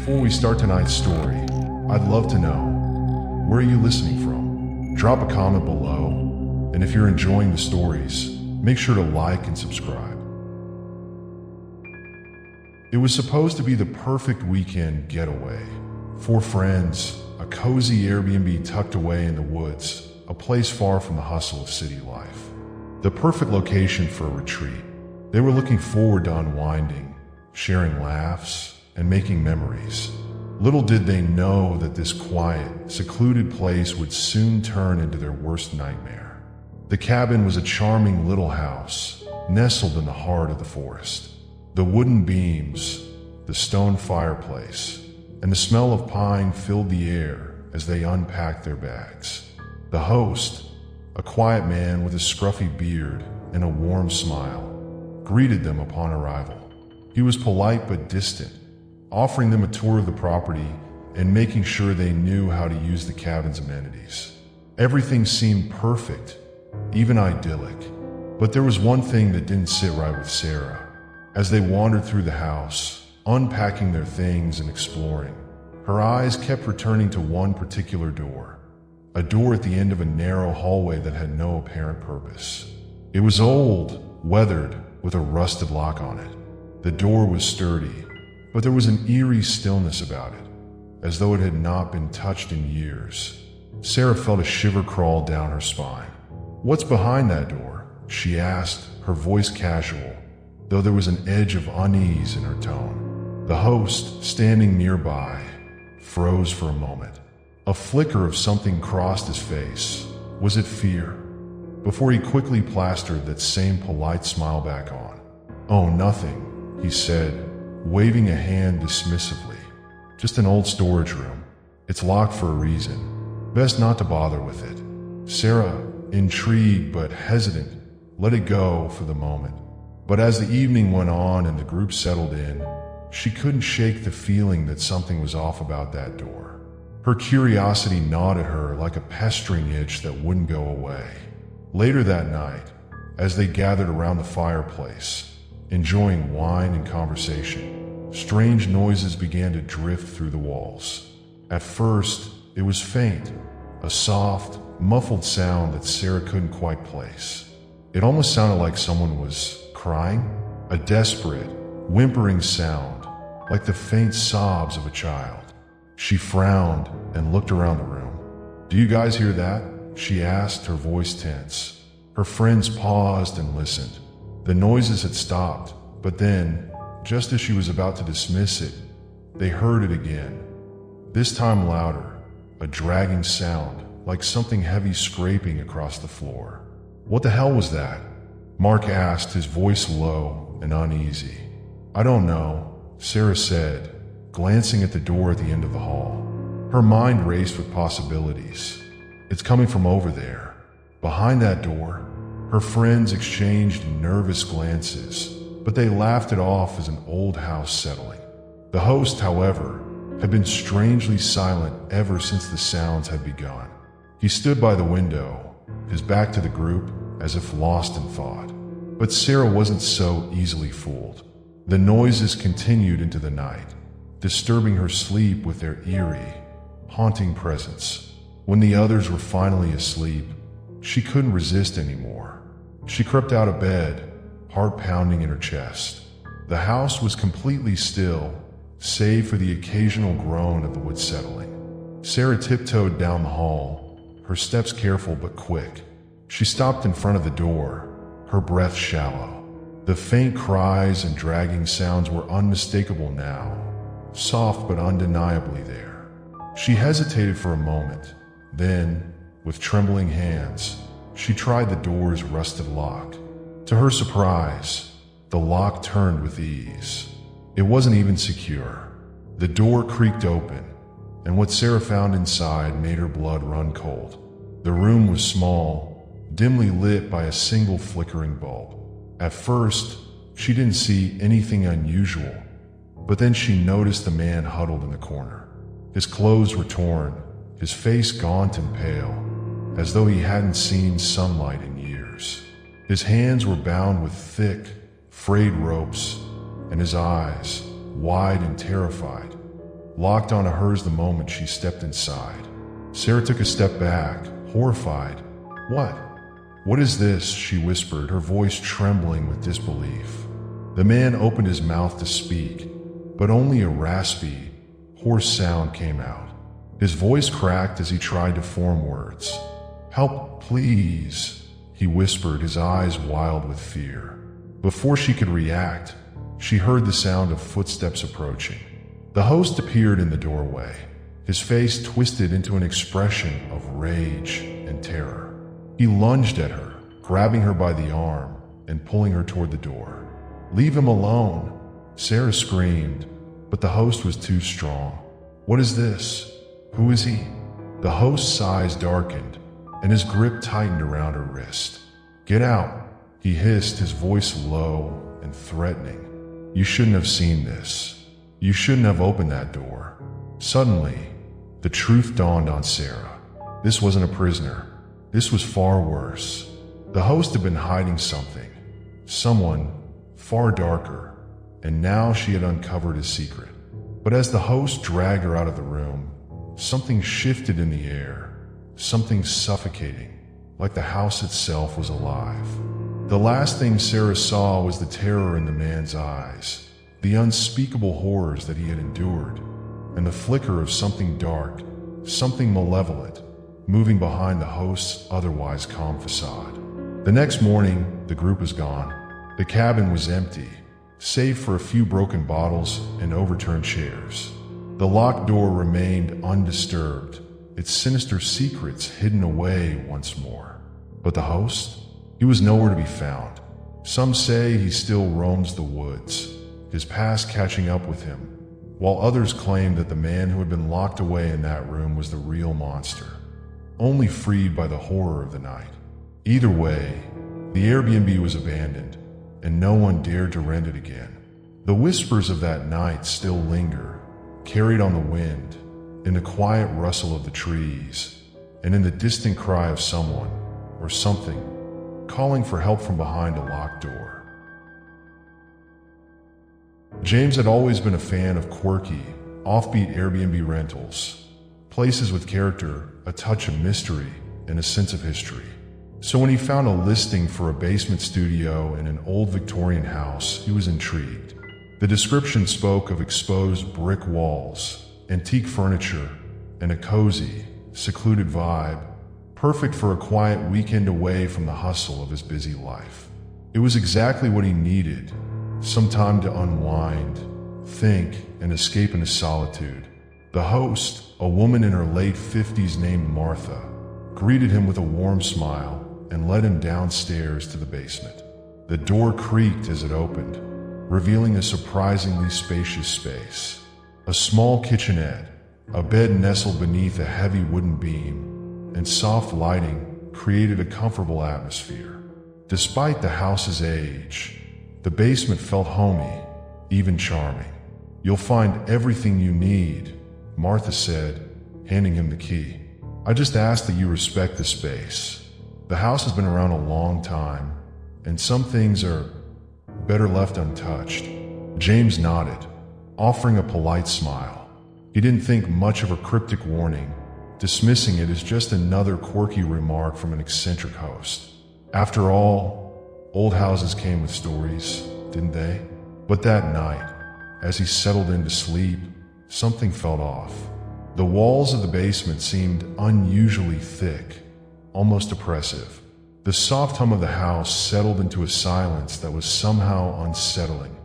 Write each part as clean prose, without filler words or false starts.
Before we start tonight's story, I'd love to know, where are you listening from? Drop a comment below, and if you're enjoying the stories, make sure to like and subscribe. It was supposed to be the perfect weekend getaway. 4 friends, a cozy Airbnb tucked away in the woods, a place far from the hustle of city life. The perfect location for a retreat. They were looking forward to unwinding, sharing laughs, and making memories. Little did they know that this quiet, secluded place would soon turn into their worst nightmare. The cabin was a charming little house, nestled in the heart of the forest. The wooden beams, the stone fireplace, and the smell of pine filled the air as they unpacked their bags. The host, a quiet man with a scruffy beard and a warm smile, greeted them upon arrival. He was polite but distant, offering them a tour of the property and making sure they knew how to use the cabin's amenities. Everything seemed perfect, even idyllic. But there was one thing that didn't sit right with Sarah. As they wandered through the house, unpacking their things and exploring, her eyes kept returning to one particular door. A door at the end of a narrow hallway that had no apparent purpose. It was old, weathered, with a rusted lock on it. The door was sturdy, but there was an eerie stillness about it, as though it had not been touched in years. Sarah felt a shiver crawl down her spine. "What's behind that door?" she asked, her voice casual, though there was an edge of unease in her tone. The host, standing nearby, froze for a moment. A flicker of something crossed his face. Was it fear? Before he quickly plastered that same polite smile back on. "Oh, nothing," he said, waving a hand dismissively. "Just an old storage room. It's locked for a reason. Best not to bother with it." Sarah, intrigued but hesitant, let it go for the moment. But as the evening went on and the group settled in, she couldn't shake the feeling that something was off about that door. Her curiosity gnawed at her like a pestering itch that wouldn't go away. Later that night, as they gathered around the fireplace, enjoying wine and conversation, strange noises began to drift through the walls. At first, it was faint, a soft, muffled sound that Sarah couldn't quite place. It almost sounded like someone was crying, a desperate, whimpering sound, like the faint sobs of a child. She frowned and looked around the room. "Do you guys hear that?" she asked, her voice tense. Her friends paused and listened. The noises had stopped, but then, just as she was about to dismiss it, they heard it again. This time louder, a dragging sound, like something heavy scraping across the floor. "What the hell was that?" Mark asked, his voice low and uneasy. "I don't know," Sarah said, glancing at the door at the end of the hall. Her mind raced with possibilities. "It's coming from over there, behind that door." Her friends exchanged nervous glances, but they laughed it off as an old house settling. The host, however, had been strangely silent ever since the sounds had begun. He stood by the window, his back to the group, as if lost in thought. But Sarah wasn't so easily fooled. The noises continued into the night, disturbing her sleep with their eerie, haunting presence. When the others were finally asleep, she couldn't resist anymore. She crept out of bed, heart pounding in her chest. The house was completely still, save for the occasional groan of the wood settling. Sarah tiptoed down the hall, her steps careful but quick. She stopped in front of the door, her breath shallow. The faint cries and dragging sounds were unmistakable now, soft but undeniably there. She hesitated for a moment, then, with trembling hands, she tried the door's rusted lock. To her surprise, the lock turned with ease. It wasn't even secure. The door creaked open, and what Sarah found inside made her blood run cold. The room was small, dimly lit by a single flickering bulb. At first, she didn't see anything unusual, but then she noticed the man huddled in the corner. His clothes were torn, his face gaunt and pale, as though he hadn't seen sunlight in years. His hands were bound with thick, frayed ropes, and his eyes, wide and terrified, locked onto hers the moment she stepped inside. Sarah took a step back, horrified. "What? What is this?" she whispered, her voice trembling with disbelief. The man opened his mouth to speak, but only a raspy, hoarse sound came out. His voice cracked as he tried to form words. "Help, please," he whispered, his eyes wild with fear. Before she could react, she heard the sound of footsteps approaching. The host appeared in the doorway, his face twisted into an expression of rage and terror. He lunged at her, grabbing her by the arm and pulling her toward the door. "Leave him alone," Sarah screamed, but the host was too strong. "What is this? Who is he?" The host's eyes darkened, and his grip tightened around her wrist. "Get out," he hissed, his voice low and threatening. "You shouldn't have seen this. You shouldn't have opened that door." Suddenly, the truth dawned on Sarah. This wasn't a prisoner. This was far worse. The host had been hiding something. Someone far darker, and now she had uncovered his secret. But as the host dragged her out of the room, something shifted in the air, something suffocating, like the house itself was alive. The last thing Sarah saw was the terror in the man's eyes, the unspeakable horrors that he had endured, and the flicker of something dark, something malevolent, moving behind the host's otherwise calm facade. The next morning, the group was gone. The cabin was empty, save for a few broken bottles and overturned chairs. The locked door remained undisturbed, its sinister secrets hidden away once more. But the host? He was nowhere to be found. Some say he still roams the woods, his past catching up with him, while others claim that the man who had been locked away in that room was the real monster, only freed by the horror of the night. Either way, the Airbnb was abandoned, and no one dared to rent it again. The whispers of that night still linger, carried on the wind, in the quiet rustle of the trees, and in the distant cry of someone, or something, calling for help from behind a locked door. James had always been a fan of quirky, offbeat Airbnb rentals, places with character, a touch of mystery, and a sense of history. So when he found a listing for a basement studio in an old Victorian house, he was intrigued. The description spoke of exposed brick walls, antique furniture, and a cozy, secluded vibe, perfect for a quiet weekend away from the hustle of his busy life. It was exactly what he needed, some time to unwind, think, and escape into solitude. The host, a woman in her late 50s named Martha, greeted him with a warm smile and led him downstairs to the basement. The door creaked as it opened, revealing a surprisingly spacious space. A small kitchenette, a bed nestled beneath a heavy wooden beam, and soft lighting created a comfortable atmosphere. Despite the house's age, the basement felt homey, even charming. "You'll find everything you need," Martha said, handing him the key. "I just ask that you respect the space. The house has been around a long time, and some things are better left untouched." James nodded, offering a polite smile. He didn't think much of her cryptic warning, dismissing it as just another quirky remark from an eccentric host. After all, old houses came with stories, didn't they? But that night, as he settled in to sleep, something felt off. The walls of the basement seemed unusually thick, almost oppressive. The soft hum of the house settled into a silence that was somehow unsettling,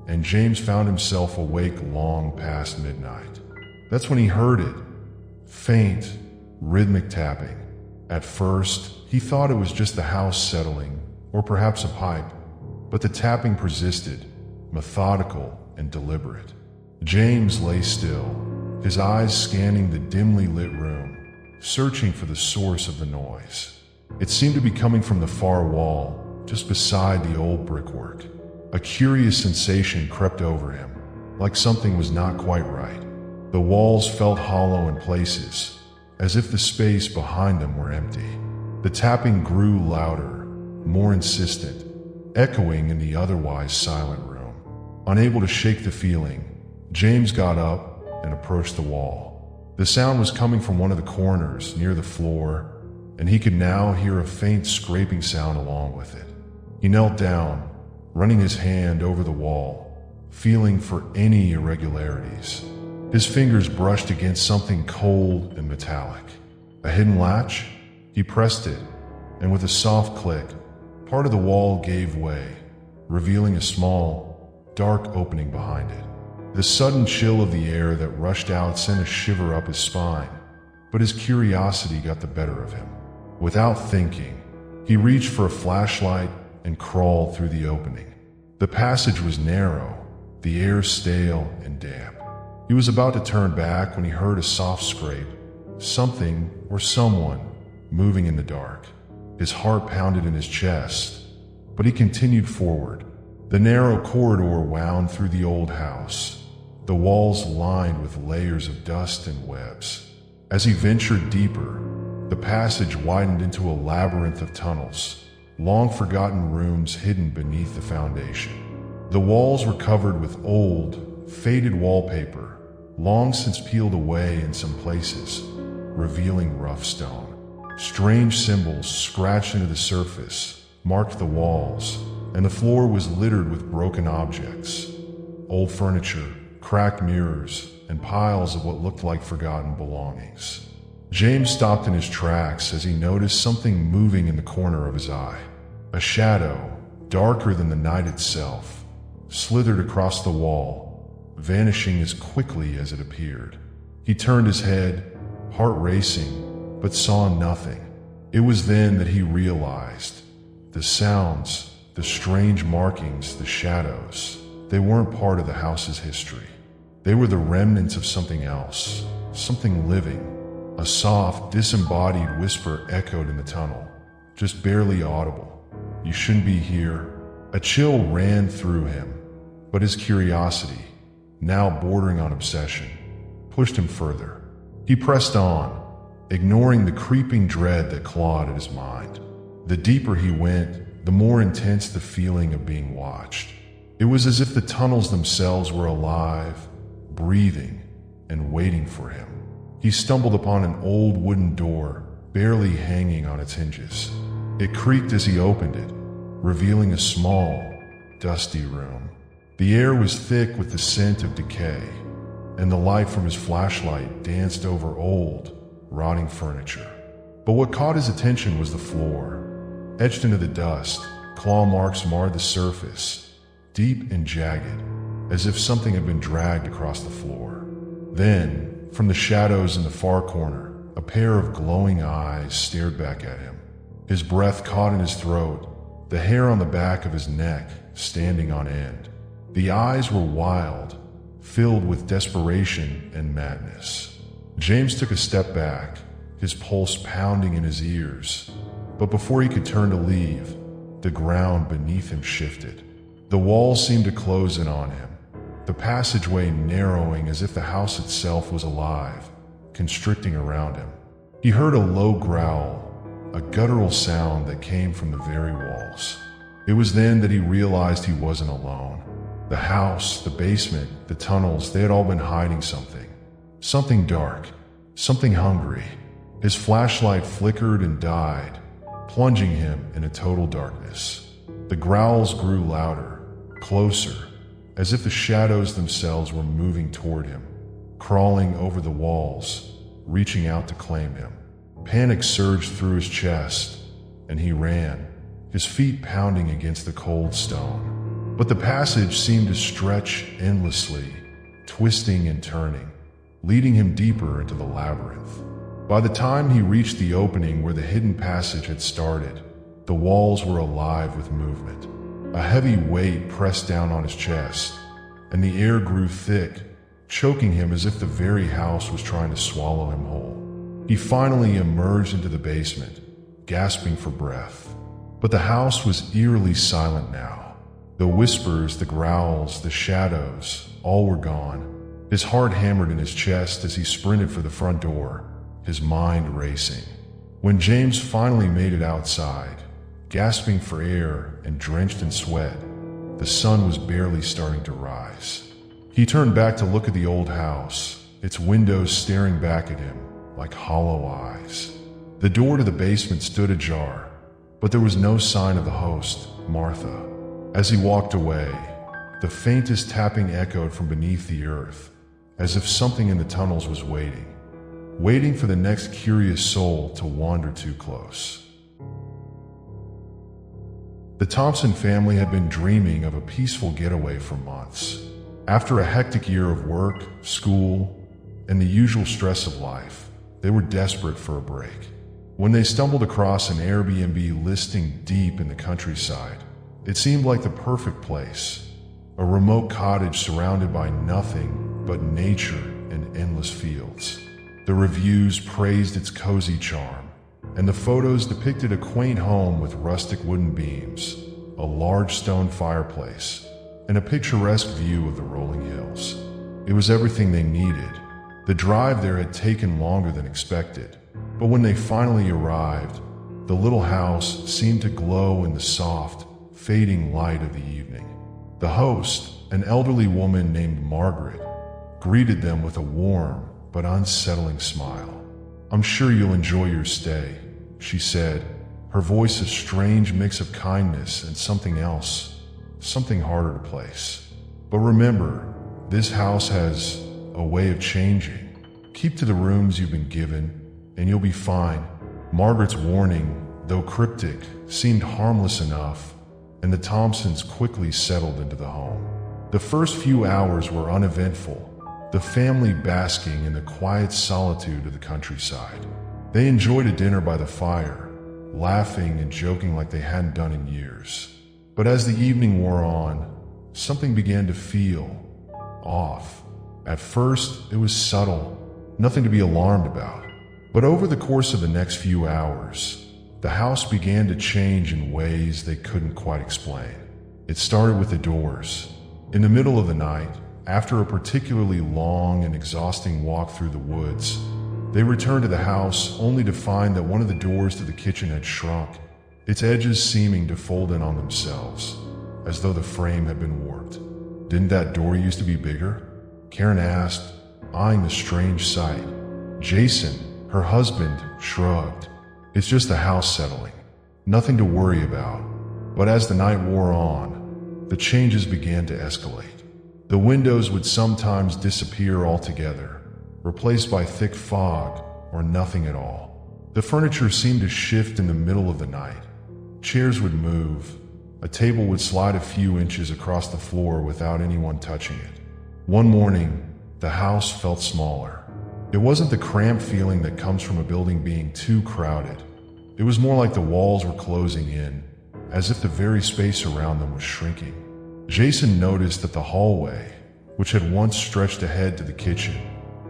and James found himself awake long past midnight. That's when he heard it. Faint, rhythmic tapping. At first, he thought it was just the house settling, or perhaps a pipe, but the tapping persisted, methodical and deliberate. James lay still, his eyes scanning the dimly lit room, searching for the source of the noise. It seemed to be coming from the far wall, just beside the old brickwork. A curious sensation crept over him, like something was not quite right. The walls felt hollow in places, as if the space behind them were empty. The tapping grew louder, more insistent, echoing in the otherwise silent room. Unable to shake the feeling, James got up, and approached the wall. The sound was coming from one of the corners near the floor, and he could now hear a faint scraping sound along with it. He knelt down, running his hand over the wall, feeling for any irregularities. His fingers brushed against something cold and metallic. A hidden latch? He pressed it, and with a soft click, part of the wall gave way, revealing a small, dark opening behind it. The sudden chill of the air that rushed out sent a shiver up his spine, but his curiosity got the better of him. Without thinking, he reached for a flashlight and crawled through the opening. The passage was narrow, the air stale and damp. He was about to turn back when he heard a soft scrape, something or someone moving in the dark. His heart pounded in his chest, but he continued forward. The narrow corridor wound through the old house, the walls lined with layers of dust and webs. As he ventured deeper, the passage widened into a labyrinth of tunnels, long-forgotten rooms hidden beneath the foundation. The walls were covered with old, faded wallpaper, long since peeled away in some places, revealing rough stone. Strange symbols scratched into the surface marked the walls, and the floor was littered with broken objects. Old furniture, cracked mirrors, and piles of what looked like forgotten belongings. James stopped in his tracks as he noticed something moving in the corner of his eye. A shadow, darker than the night itself, slithered across the wall, vanishing as quickly as it appeared. He turned his head, heart racing, but saw nothing. It was then that he realized the sounds, the strange markings, the shadows, they weren't part of the house's history. They were the remnants of something else, something living. A soft, disembodied whisper echoed in the tunnel, just barely audible. "You shouldn't be here." A chill ran through him, but his curiosity, now bordering on obsession, pushed him further. He pressed on, ignoring the creeping dread that clawed at his mind. The deeper he went, the more intense the feeling of being watched. It was as if the tunnels themselves were alive, breathing, and waiting for him. He stumbled upon an old wooden door, barely hanging on its hinges. It creaked as he opened it, revealing a small, dusty room. The air was thick with the scent of decay, and the light from his flashlight danced over old, rotting furniture. But what caught his attention was the floor. Etched into the dust, claw marks marred the surface, deep and jagged, as if something had been dragged across the floor. Then, from the shadows in the far corner, a pair of glowing eyes stared back at him. His breath caught in his throat, the hair on the back of his neck standing on end. The eyes were wild, filled with desperation and madness. James took a step back, his pulse pounding in his ears. But before he could turn to leave, the ground beneath him shifted. The walls seemed to close in on him, the passageway narrowing as if the house itself was alive, constricting around him. He heard a low growl, a guttural sound that came from the very walls. It was then that he realized he wasn't alone. The house, the basement, the tunnels, they had all been hiding something. Something dark, something hungry. His flashlight flickered and died, plunging him into total darkness. The growls grew louder, closer, as if the shadows themselves were moving toward him, crawling over the walls, reaching out to claim him. Panic surged through his chest, and he ran, his feet pounding against the cold stone. But the passage seemed to stretch endlessly, twisting and turning, leading him deeper into the labyrinth. By the time he reached the opening where the hidden passage had started, the walls were alive with movement. A heavy weight pressed down on his chest, and the air grew thick, choking him as if the very house was trying to swallow him whole. He finally emerged into the basement, gasping for breath. But the house was eerily silent now. The whispers, the growls, the shadows, all were gone. His heart hammered in his chest as he sprinted for the front door, his mind racing. When James finally made it outside, gasping for air and drenched in sweat, the sun was barely starting to rise. He turned back to look at the old house, its windows staring back at him like hollow eyes. The door to the basement stood ajar, but there was no sign of the host, Martha. As he walked away, the faintest tapping echoed from beneath the earth, as if something in the tunnels was waiting for the next curious soul to wander too close. The Thompson family had been dreaming of a peaceful getaway for months. After a hectic year of work, school, and the usual stress of life, they were desperate for a break. When they stumbled across an Airbnb listing deep in the countryside, it seemed like the perfect place. A remote cottage surrounded by nothing but nature and endless fields. The reviews praised its cozy charm, and the photos depicted a quaint home with rustic wooden beams, a large stone fireplace, and a picturesque view of the rolling hills. It was everything they needed. The drive there had taken longer than expected, but when they finally arrived, the little house seemed to glow in the soft, fading light of the evening. The host, an elderly woman named Margaret, greeted them with a warm but unsettling smile. "I'm sure you'll enjoy your stay," she said, her voice a strange mix of kindness and something else, something harder to place. "But remember, this house has a way of changing. Keep to the rooms you've been given, and you'll be fine." Margaret's warning, though cryptic, seemed harmless enough, and the Thompsons quickly settled into the home. The first few hours were uneventful, the family basking in the quiet solitude of the countryside. They enjoyed a dinner by the fire, laughing and joking like they hadn't done in years. But as the evening wore on, something began to feel off. At first, it was subtle, nothing to be alarmed about. But over the course of the next few hours, the house began to change in ways they couldn't quite explain. It started with the doors. In the middle of the night, after a particularly long and exhausting walk through the woods, they returned to the house only to find that one of the doors to the kitchen had shrunk, its edges seeming to fold in on themselves, as though the frame had been warped. "Didn't that door used to be bigger?" Karen asked, eyeing the strange sight. Jason, her husband, shrugged. "It's just the house settling. Nothing to worry about." But as the night wore on, the changes began to escalate. The windows would sometimes disappear altogether, replaced by thick fog or nothing at all. The furniture seemed to shift in the middle of the night. Chairs would move. A table would slide a few inches across the floor without anyone touching it. One morning, the house felt smaller. It wasn't the cramped feeling that comes from a building being too crowded. It was more like the walls were closing in, as if the very space around them was shrinking. Jason noticed that the hallway, which had once stretched ahead to the kitchen,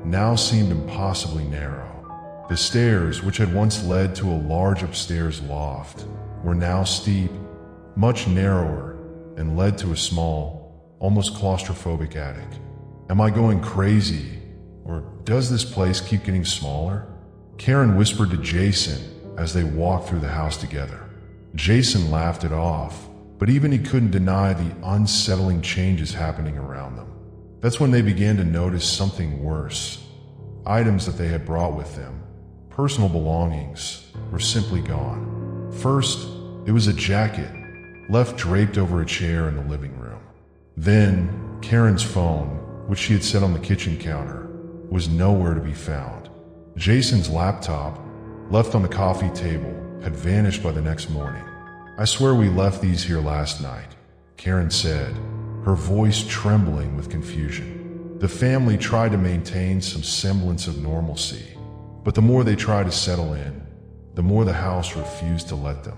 now seemed impossibly narrow. The stairs, which had once led to a large upstairs loft, were now steep, much narrower, and led to a small, almost claustrophobic attic. "Am I going crazy? Or does this place keep getting smaller?" Karen whispered to Jason as they walked through the house together. Jason laughed it off, but even he couldn't deny the unsettling changes happening around them. That's when they began to notice something worse. Items that they had brought with them, personal belongings, were simply gone. First, it was a jacket, left draped over a chair in the living room. Then, Karen's phone, which she had set on the kitchen counter, was nowhere to be found. Jason's laptop, left on the coffee table, had vanished by the next morning. "I swear we left these here last night," Karen said, her voice trembling with confusion. The family tried to maintain some semblance of normalcy, but the more they tried to settle in, the more the house refused to let them.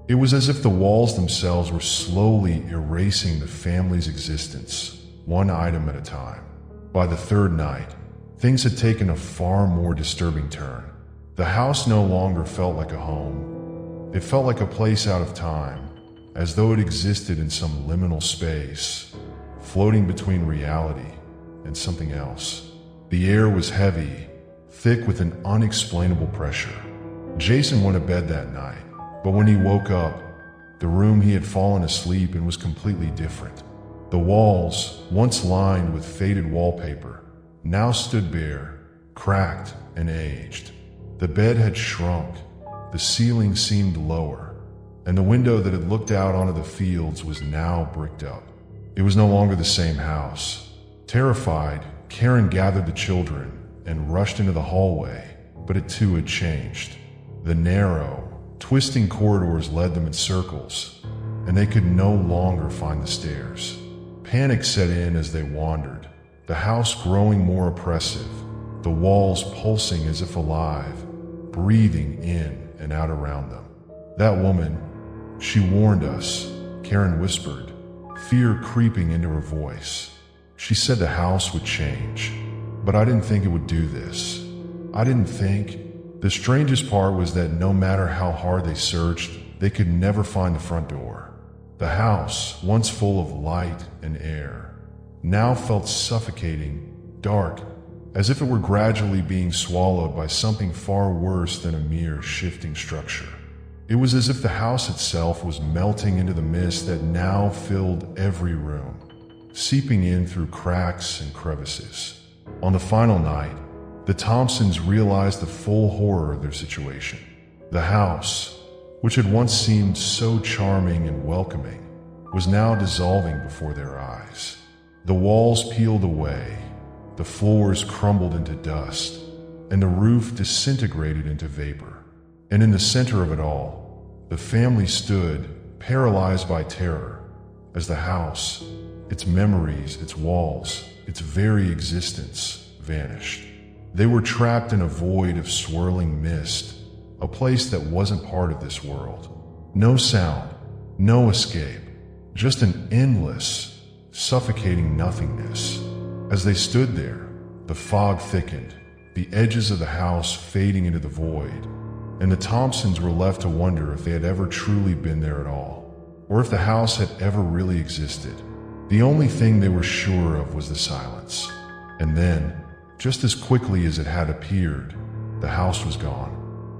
It was as if the walls themselves were slowly erasing the family's existence, one item at a time. By the third night, things had taken a far more disturbing turn. The house no longer felt like a home. It felt like a place out of time, as though it existed in some liminal space, floating between reality and something else. The air was heavy, thick with an unexplainable pressure. Jason went to bed that night, but when he woke up, the room he had fallen asleep in was completely different. The walls, once lined with faded wallpaper, now stood bare, cracked and aged. The bed had shrunk, the ceiling seemed lower, and the window that had looked out onto the fields was now bricked up. It was no longer the same house. Terrified, Karen gathered the children and rushed into the hallway, but it too had changed. The narrow, twisting corridors led them in circles, and they could no longer find the stairs. Panic set in as they wandered, the house growing more oppressive, the walls pulsing as if alive, breathing in and out around them. "That woman, she warned us," Karen whispered, fear creeping into her voice. "She said the house would change, but I didn't think it would do this. I didn't think." The strangest part was that no matter how hard they searched, they could never find the front door. The house, once full of light and air, now felt suffocating, dark, as if it were gradually being swallowed by something far worse than a mere shifting structure. It was as if the house itself was melting into the mist that now filled every room, seeping in through cracks and crevices. On the final night, the Thompsons realized the full horror of their situation. The house, which had once seemed so charming and welcoming, was now dissolving before their eyes. The walls peeled away, the floors crumbled into dust, and the roof disintegrated into vapor. And in the center of it all, the family stood, paralyzed by terror, as the house, its memories, its walls, its very existence vanished. They were trapped in a void of swirling mist, a place that wasn't part of this world. No sound, no escape, just an endless, suffocating nothingness. As they stood there, the fog thickened, the edges of the house fading into the void, and the Thompsons were left to wonder if they had ever truly been there at all, or if the house had ever really existed. The only thing they were sure of was the silence. And then, just as quickly as it had appeared, the house was gone.